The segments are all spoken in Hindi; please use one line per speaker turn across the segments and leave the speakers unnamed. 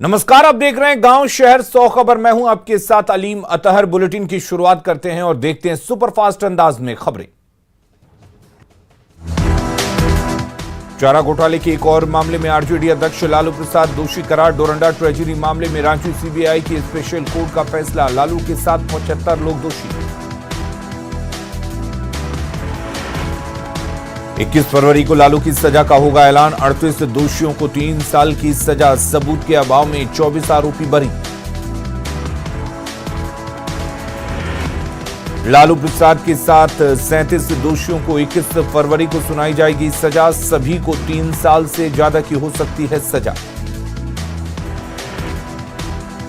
नमस्कार, आप देख रहे हैं गांव शहर 100 खबर। मैं हूं आपके साथ अलीम अतहर। बुलेटिन की शुरुआत करते हैं और देखते हैं सुपरफास्ट अंदाज में खबरें। चारा घोटाले के एक और मामले में आरजेडी अध्यक्ष लालू प्रसाद दोषी करार। डोरंडा ट्रेजरी मामले में रांची सीबीआई की स्पेशल कोर्ट का फैसला, लालू के साथ 75 लोग दोषी। 21 फरवरी को लालू की सजा का होगा ऐलान। 38 दोषियों को 3 साल की सजा, सबूत के अभाव में 24 आरोपी बरी। लालू प्रसाद के साथ 37 दोषियों को 21 फरवरी को सुनाई जाएगी सजा। सभी को 3 साल से ज्यादा की हो सकती है सजा।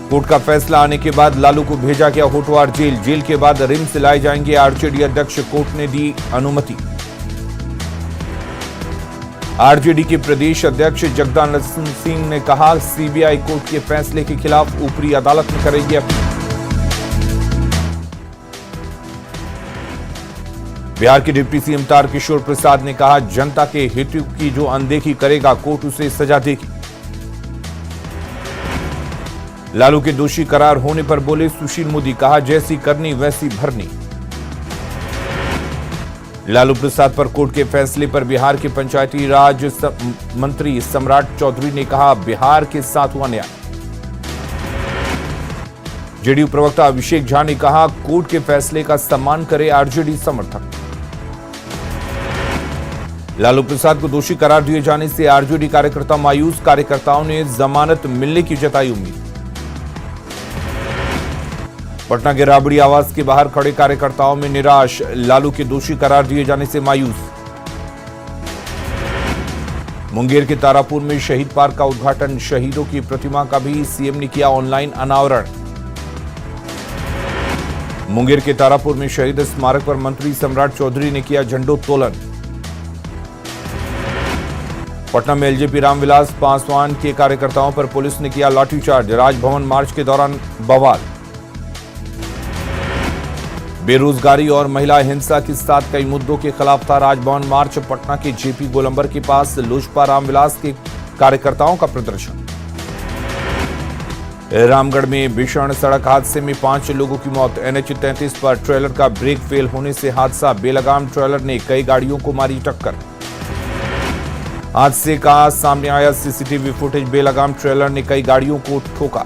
कोर्ट का फैसला आने के बाद लालू को भेजा गया होटवार जेल। जेल के बाद रिम्स लाए जाएंगे आरजेडी अध्यक्ष। कोर्ट ने दी अनुमति। आरजेडी के प्रदेश अध्यक्ष जगदानंद सिंह ने कहा, सीबीआई कोर्ट के फैसले के खिलाफ ऊपरी अदालत में करेगी अपील। बिहार के डिप्टी सीएम तारकिशोर प्रसाद ने कहा, जनता के हितों की जो अनदेखी करेगा कोर्ट उसे सजा देगी। लालू के दोषी करार होने पर बोले सुशील मोदी, कहा जैसी करनी वैसी भरनी। लालू प्रसाद पर कोर्ट के फैसले पर बिहार के पंचायती राज मंत्री सम्राट चौधरी ने कहा, बिहार के साथ हुआ न्याय। जेडीयू प्रवक्ता अभिषेक झा ने कहा, कोर्ट के फैसले का सम्मान करे आरजेडी समर्थक। लालू प्रसाद को दोषी करार दिए जाने से आरजेडी कार्यकर्ता मायूस। कार्यकर्ताओं ने जमानत मिलने की जताई उम्मीद। पटना के राबड़ी आवास के बाहर खड़े कार्यकर्ताओं में निराश। लालू के दोषी करार दिए जाने से मायूस। मुंगेर के तारापुर में शहीद पार्क का उद्घाटन। शहीदों की प्रतिमा का भी सीएम ने किया ऑनलाइन अनावरण। मुंगेर के तारापुर में शहीद स्मारक पर मंत्री सम्राट चौधरी ने किया झंडोत्तोलन। पटना में एलजेपी रामविलास पासवान के कार्यकर्ताओं पर पुलिस ने किया लाठीचार्ज। राजभवन मार्च के दौरान बवाल। बेरोजगारी और महिला हिंसा के साथ कई मुद्दों के खिलाफ था राजभवन मार्च। पटना के जेपी गोलंबर के पास लोजपा रामविलास के कार्यकर्ताओं का प्रदर्शन। रामगढ़ में भीषण सड़क हादसे में 5 लोगों की मौत। एनएच 33 पर ट्रेलर का ब्रेक फेल होने से हादसा। बेलगाम ट्रेलर ने कई गाड़ियों को मारी टक्कर। हादसे का सामने आया सीसीटीवी फुटेज। बेलगाम ट्रेलर ने कई गाड़ियों को ठोका।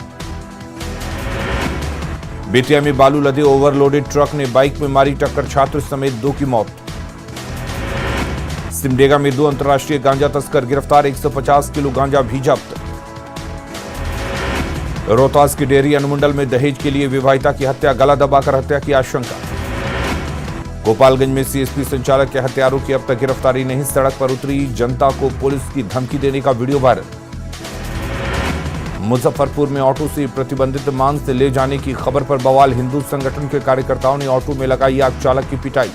बेतिया में बालू लदे ओवरलोडेड ट्रक ने बाइक में मारी टक्कर। छात्र समेत 2 की मौत। सिमडेगा में 2 अंतर्राष्ट्रीय गांजा तस्कर गिरफ्तार। 150 किलो गांजा भी जब्त। रोहतास की डेयरी अनुमंडल में दहेज के लिए विवाहिता की हत्या, गला दबाकर हत्या की आशंका। गोपालगंज में सीएसपी संचालक के हत्यारों की अब तक गिरफ्तारी नहीं। सड़क पर उतरी जनता को पुलिस की धमकी देने का वीडियो वायरल। मुजफ्फरपुर में ऑटो से प्रतिबंधित मांस से ले जाने की खबर पर बवाल। हिंदू संगठन के कार्यकर्ताओं ने ऑटो में लगाई आग, चालक की पिटाई।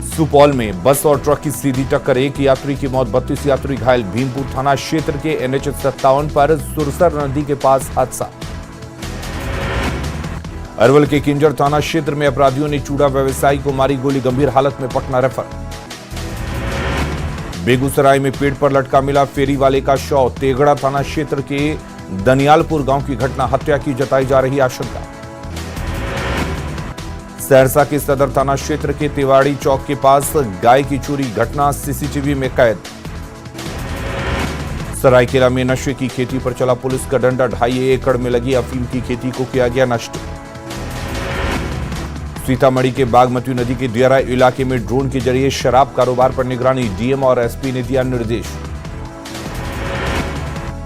सुपौल में बस और ट्रक की सीधी टक्कर, 1 यात्री की मौत, 32 यात्री घायल। भीमपुर थाना क्षेत्र के एनएच 57 पर सुरसर नदी के पास हादसा। अरवल के किंजर थाना क्षेत्र में अपराधियों ने चूड़ा व्यवसायी को मारी गोली, गंभीर हालत में पटना रेफर। बेगूसराय में पेड़ पर लटका मिला फेरी वाले का शव। तेगड़ा थाना क्षेत्र के दनियालपुर गांव की घटना, हत्या की जताई जा रही आशंका। सहरसा के सदर थाना क्षेत्र के तिवाड़ी चौक के पास गाय की चोरी, घटना सीसीटीवी में कैद। सरायकेला में नशे की खेती पर चला पुलिस का डंडा। 2.5 एकड़ में लगी अफीम की खेती को किया गया नष्ट। सीतामढ़ी के बागमती नदी के दियारा इलाके में ड्रोन के जरिए शराब कारोबार पर निगरानी, डीएम और एसपी ने दिया निर्देश।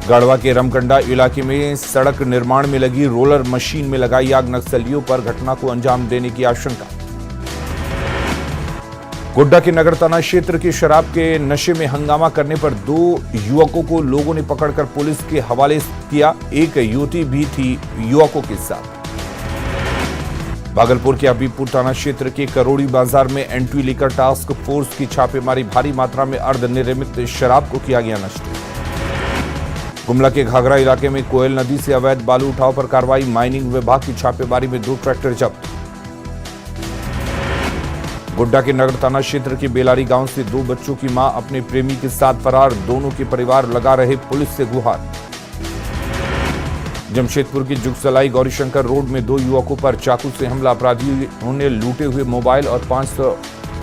गढ़वा के रमकंडा इलाके में सड़क निर्माण में लगी रोलर मशीन में लगाई आग, नक्सलियों पर घटना को अंजाम देने की आशंका। गोड्डा के नगर थाना क्षेत्र के शराब के नशे में हंगामा करने पर 2 युवकों को लोगों ने पकड़कर पुलिस के हवाले किया। एक युवती भी थी युवकों के साथ। भागलपुर के हबीबपुर थाना क्षेत्र के करोड़ी बाजार में एंट्री लेकर टास्क फोर्स की छापेमारी, भारी मात्रा में अर्धनिर्मित शराब को किया गया नष्ट। गुमला के घाघरा इलाके में कोयल नदी से अवैध बालू उठाव पर कार्रवाई, माइनिंग विभाग की छापेमारी में 2 ट्रैक्टर जब्त। गोड्डा के नगर थाना क्षेत्र के बेलारी गांव से 2 बच्चों की मां अपने प्रेमी के साथ फरार, दोनों के परिवार लगा रहे पुलिस से गुहार। जमशेदपुर की जुगसलाई गौरीशंकर रोड में 2 युवकों पर चाकू से हमला, अपराधियों ने लूटे हुए मोबाइल और 500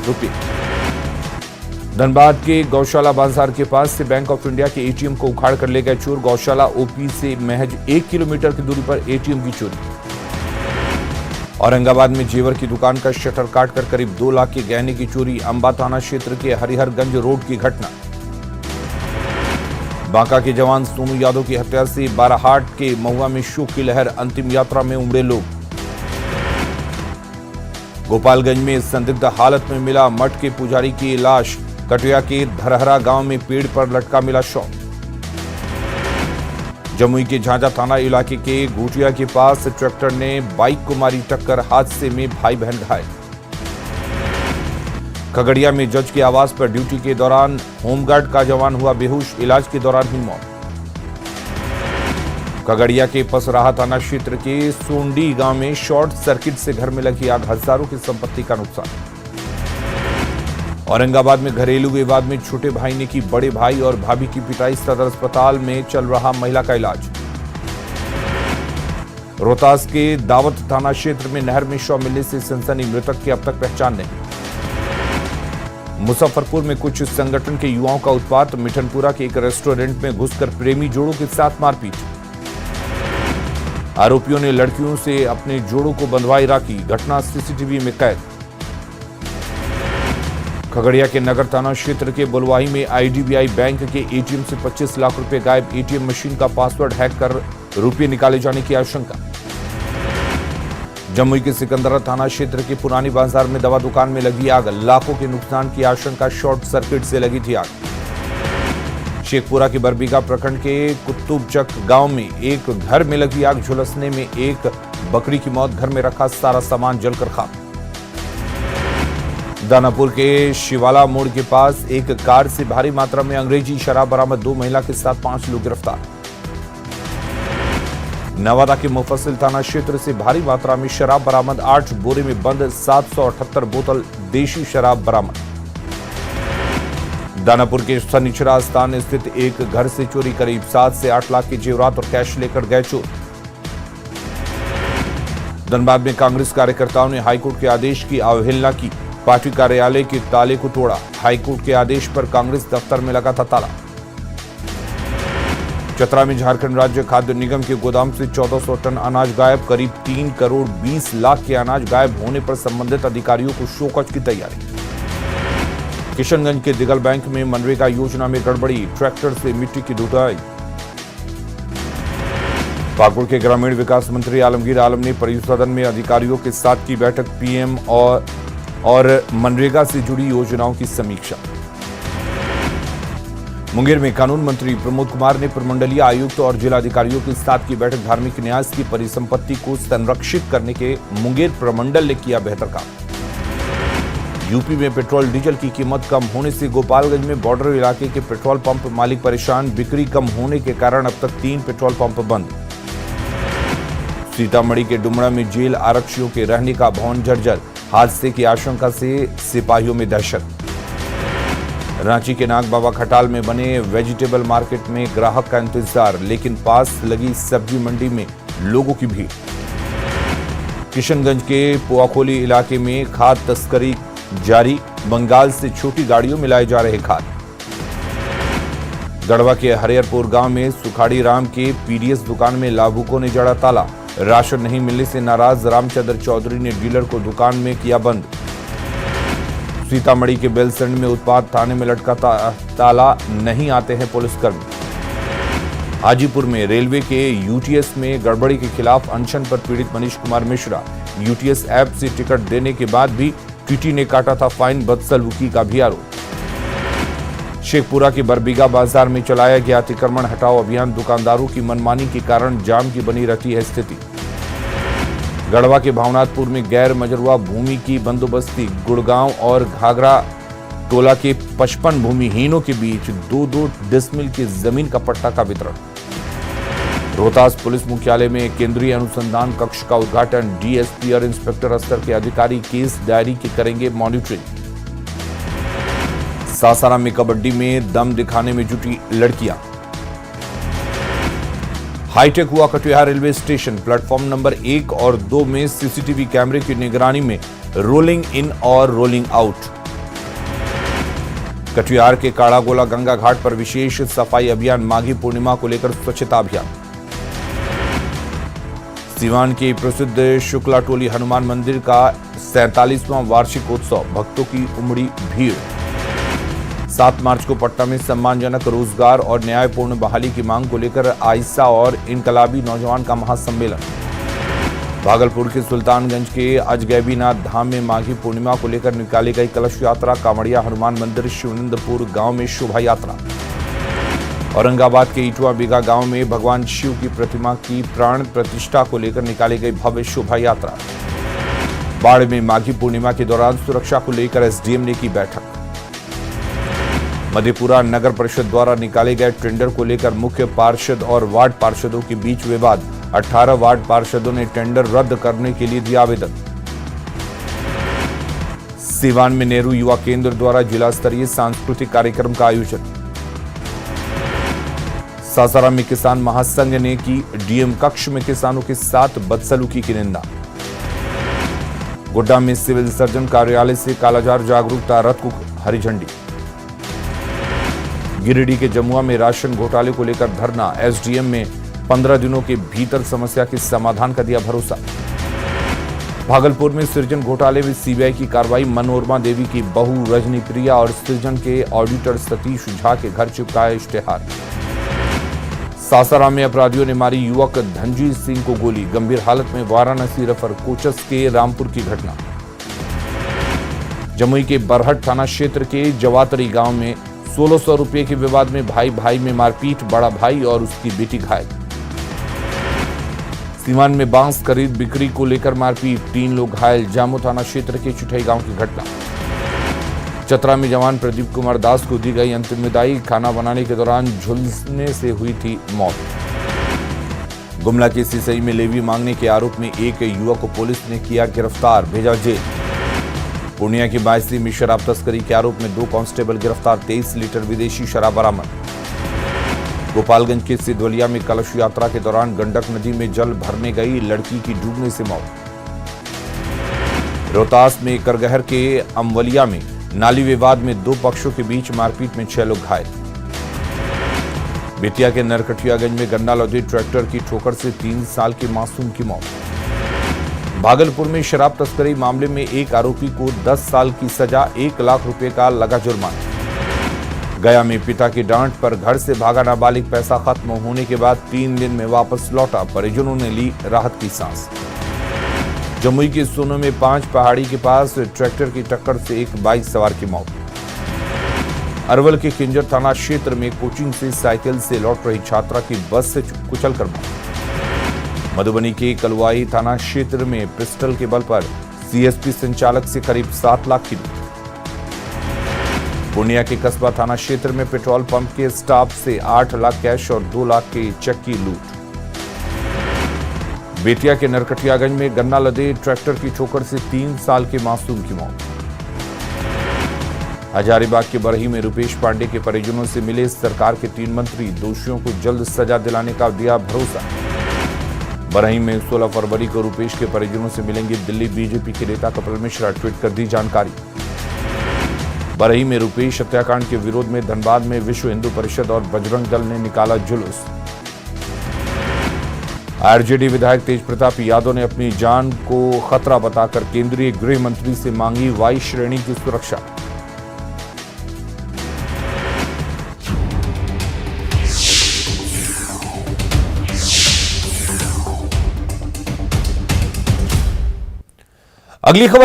रुपये। धनबाद के गौशाला बाजार के पास से बैंक ऑफ इंडिया के एटीएम को उखाड़ कर ले गए चोर। गौशाला ओपी से महज 1 किलोमीटर की दूरी पर एटीएम की चोरी। औरंगाबाद में जेवर की दुकान का शटर काटकर करीब 2 लाख के गहने की चोरी। अंबा थाना क्षेत्र के हरिहरगंज रोड की घटना। बांका के जवान सोनू यादव की हत्या से बाराहाट के महुआ में शोक की लहर, अंतिम यात्रा में उमड़े लोग। गोपालगंज में संदिग्ध हालत में मिला मठ के पुजारी की लाश। कटिया के धरहरा गांव में पेड़ पर लटका मिला शव। जमुई के झांझा थाना इलाके के घोटिया के पास ट्रैक्टर ने बाइक को मारी टक्कर, हादसे में भाई बहन घायल। खगड़िया में जज के आवास पर ड्यूटी के दौरान होमगार्ड का जवान हुआ बेहोश, इलाज के दौरान ही मौत। खगड़िया के पसराहा थाना क्षेत्र के सोंडी गांव में शॉर्ट सर्किट से घर में लगी आग, हजारों की संपत्ति का नुकसान। औरंगाबाद में घरेलू विवाद में छोटे भाई ने की बड़े भाई और भाभी की पिटाई, सदर अस्पताल में चल रहा महिला का इलाज। रोहतास के दावत थाना क्षेत्र में नहर में शव मिलने से सनसनी, मृतक की अब तक पहचान नहीं। मुजफ्फरपुर में कुछ संगठन के युवाओं का उत्पात, मिठनपुरा के एक रेस्टोरेंट में घुसकर प्रेमी जोड़ों के साथ मारपीट। आरोपियों ने लड़कियों से अपने जोड़ों को बंधवाई राखी, घटना सीसीटीवी में कैद। खगड़िया के नगर थाना क्षेत्र के बुलवाही में आईडीबीआई बैंक के एटीएम से 25 लाख रुपए गायब, एटीएम मशीन का पासवर्ड हैक कर रुपये निकाले जाने की आशंका। जमुई के सिकंदरा थाना क्षेत्र के पुरानी बाजार में दवा दुकान में लगी आग, लाखों के नुकसान की आशंका, शॉर्ट सर्किट से लगी थी आग। शेखपुरा के बरबीघा प्रखंड के कुतुबचक गांव में एक घर में लगी आग, झुलसने में एक बकरी की मौत, घर में रखा सारा सामान जलकर खाक। दानापुर के शिवाला मोड़ के पास एक कार से भारी मात्रा में अंग्रेजी शराब बरामद, 2 महिला के साथ 5 लोग गिरफ्तार। नवादा के मुफस्सिल थाना क्षेत्र से भारी मात्रा में शराब बरामद, 8 बोरे में बंद 778 बोतल देशी शराब बरामद। दानापुर के सनिचरा स्थान स्थित एक घर से चोरी, करीब 7 से 8 लाख के जेवरात और कैश लेकर गए चोर। धनबाद में कांग्रेस कार्यकर्ताओं ने हाईकोर्ट के आदेश की अवहेलना की, पार्टी कार्यालय के ताले को तोड़ा, हाईकोर्ट के आदेश पर कांग्रेस दफ्तर में लगा था ताला। चतरा में झारखंड राज्य खाद्य निगम के गोदाम से 1400 टन अनाज गायब, करीब 3 करोड़ 20 लाख के अनाज गायब होने पर संबंधित अधिकारियों को शोकॉज की तैयारी। किशनगंज के दिगल बैंक में मनरेगा योजना में गड़बड़ी, ट्रैक्टर से मिट्टी की ढुलाई। पाकुड़ के ग्रामीण विकास मंत्री आलमगीर आलम ने परिसदन में अधिकारियों के साथ की बैठक, पीएम और मनरेगा से जुड़ी योजनाओं की समीक्षा। मुंगेर में कानून मंत्री प्रमोद कुमार ने प्रमंडलीय आयुक्त और जिलाधिकारियों के साथ की बैठक, धार्मिक न्यास की परिसंपत्ति को संरक्षित करने के मुंगेर प्रमंडल ने किया बेहतर काम। यूपी में पेट्रोल डीजल की कीमत कम होने से गोपालगंज में बॉर्डर इलाके के पेट्रोल पंप मालिक परेशान, बिक्री कम होने के कारण अब तक 3 पेट्रोल पंप बंद। सीतामढ़ी के डुमरा में जेल आरक्षियों के रहने का भवन जर्जर, हादसे की आशंका से सिपाहियों में दहशत। रांची के नाग बाबा खटाल में बने वेजिटेबल मार्केट में ग्राहक का इंतजार, लेकिन पास लगी सब्जी मंडी में लोगों की भीड़। किशनगंज के पोआखोली इलाके में खाद तस्करी जारी, बंगाल से छोटी गाड़ियों में लाए जा रहे खाद। गढ़वा के हरिहरपुर गांव में सुखाड़ी राम के पीडीएस दुकान में लाभुकों ने जड़ा ताला, राशन नहीं मिलने से नाराज रामचंद्र चौधरी ने डीलर को दुकान में किया बंद। सीतामढ़ी के बेलसंड में उत्पाद थाने में लटका ताला, नहीं आते हैं पुलिसकर्मी। हाजीपुर में रेलवे के यूटीएस में गड़बड़ी के खिलाफ अनशन पर पीड़ित मनीष कुमार मिश्रा, यूटीएस ऐप से टिकट देने के बाद भी टीटी ने काटा था फाइन, बदसलूकी का भी आरोप। शेखपुरा के बरबीघा बाजार में चलाया गया अतिक्रमण हटाओ अभियान, दुकानदारों की मनमानी के कारण जाम की बनी रहती है स्थिति। गढ़वा के भावनाथपुर में गैर मजरूआ भूमि की बंदोबस्ती, गुड़गांव और घाघरा टोला के 55 भूमिहीनों के बीच 2-2 डिसमिल की जमीन का पट्टा का वितरण। रोहतास पुलिस मुख्यालय में केंद्रीय अनुसंधान कक्ष का उद्घाटन, डीएसपी और इंस्पेक्टर स्तर के अधिकारी केस डायरी की करेंगे मॉनिटरिंग। सासाराम में कबड्डी में दम दिखाने में जुटी लड़कियां। हाईटेक हुआ Katihar railway station. Platform number 1 और 2 में सीसीटीवी कैमरे की निगरानी में रोलिंग इन और रोलिंग आउट। कटिहार के काड़ागोला गंगा घाट पर विशेष सफाई अभियान। माघी पूर्णिमा को लेकर स्वच्छता अभियान। सीवान के प्रसिद्ध शुक्ला टोली हनुमान मंदिर का 47वां वार्षिकोत्सव। भक्तों की उमड़ी भीड़। 7 मार्च को पटना में सम्मानजनक रोजगार और न्यायपूर्ण बहाली की मांग को लेकर आइसा और इनकलाबी नौजवान का महासम्मेलन। भागलपुर के सुल्तानगंज के अजगैबीनाथ धाम में माघी पूर्णिमा को लेकर निकाली गई कलश यात्रा। कांवड़िया हनुमान मंदिर शिवनंदपुर गांव में शोभा यात्रा। औरंगाबाद के इटवा बीघा गांव में भगवान शिव की प्रतिमा की प्राण प्रतिष्ठा को लेकर निकाली गई भव्य शोभा यात्रा। बाढ़ में माघी पूर्णिमा के दौरान सुरक्षा को लेकर एसडीएम ने की बैठक। मधेपुरा नगर परिषद द्वारा निकाले गए टेंडर को लेकर मुख्य पार्षद और वार्ड पार्षदों के बीच विवाद। 18 वार्ड पार्षदों ने टेंडर रद्द करने के लिए दिया आवेदन। सीवान में नेहरू युवा केंद्र द्वारा जिला स्तरीय सांस्कृतिक कार्यक्रम का आयोजन। सासाराम में किसान महासंघ ने की डीएम कक्ष में किसानों के साथ बदसलूकी की निंदा। गोड्डा में सिविल सर्जन कार्यालय से कालाजार जागरूकता रथ को हरी झंडी। गिरिडीह के जमुआ में राशन घोटाले को लेकर धरना। एसडीएम में 15 दिनों के भीतर समस्या के समाधान का दिया भरोसा। भागलपुर में सृजन घोटाले में सीबीआई की कार्रवाई। मनोरमा देवी की बहू रजनी प्रिया और सृजन के ऑडिटर सतीश झा के घर चिपकाया इश्तेहार। सासाराम में अपराधियों ने मारी युवक धनजीत सिंह को गोली। गंभीर हालत में वाराणसी रेफर। कोचस के रामपुर की घटना। जमुई के बरहट थाना क्षेत्र के जवातरी गांव में 1600 रुपए के विवाद में भाई भाई में मारपीट। बड़ा भाई और उसकी बेटी घायल। सीवान में बांस खरीद बिक्री को लेकर मारपीट। 3 लोग घायल। जामो थाना क्षेत्र के चिठई गांव की घटना। चतरा में जवान प्रदीप कुमार दास को दी गई अंतिम विदाई। खाना बनाने के दौरान झुलसने से हुई थी मौत। गुमला के सिसई में लेवी मांगने के आरोप में एक युवक को पुलिस ने किया गिरफ्तार, भेजा जेल। पूर्णिया की बायसी में शराब तस्करी के आरोप में 2 कांस्टेबल गिरफ्तार। 23 लीटर विदेशी शराब बरामद। गोपालगंज के सिद्धवलिया में कलश यात्रा के दौरान गंडक नदी में जल भरने गई लड़की की डूबने से मौत। रोहतास में करगहर के अमवलिया में नाली विवाद में 2 पक्षों के बीच मारपीट में 6 लोग घायल। बेतिया के नरकटियागंज में गन्ना लदे ट्रैक्टर की ठोकर से 3 साल के मासूम की मौत। भागलपुर में शराब तस्करी मामले में एक आरोपी को 10 साल की सजा, 1 लाख रुपए का लगा जुर्माना। गया में पिता की डांट पर घर से भागा नाबालिग। पैसा खत्म होने के बाद 3 दिन में वापस लौटा। परिजनों ने ली राहत की सांस। जमुई के सोनो में 5 पहाड़ी के पास ट्रैक्टर की टक्कर से एक बाइक सवार की मौत। अरवल के किंजर थाना क्षेत्र में कोचिंग से साइकिल से लौट रही छात्रा की बस से कुचलकर मौत। मधुबनी के कलुआई थाना क्षेत्र में पिस्टल के बल पर सीएसपी संचालक से करीब 7 लाख की लूट। पूर्णिया के कस्बा थाना क्षेत्र में पेट्रोल पंप के स्टाफ से 8 लाख कैश और 2 लाख के चेक की लूट। बेतिया के नरकटियागंज में गन्ना लदे ट्रैक्टर की ठोकर से 3 साल के मासूम की मौत। हजारीबाग के बरही में रुपेश पांडे के परिजनों से मिले सरकार के 3 मंत्री। दोषियों को जल्द सजा दिलाने का दिया भरोसा। बरही में 16 फरवरी को रुपेश के परिजनों से मिलेंगे दिल्ली बीजेपी के नेता कपिल मिश्रा। ट्वीट कर दी जानकारी। बरही में रुपेश हत्याकांड के विरोध में धनबाद में विश्व हिंदू परिषद और बजरंग दल ने निकाला जुलूस। आरजेडी विधायक तेज प्रताप यादव ने अपनी जान को खतरा बताकर केंद्रीय गृह मंत्री से मांगी वाई श्रेणी की सुरक्षा। अगली खबर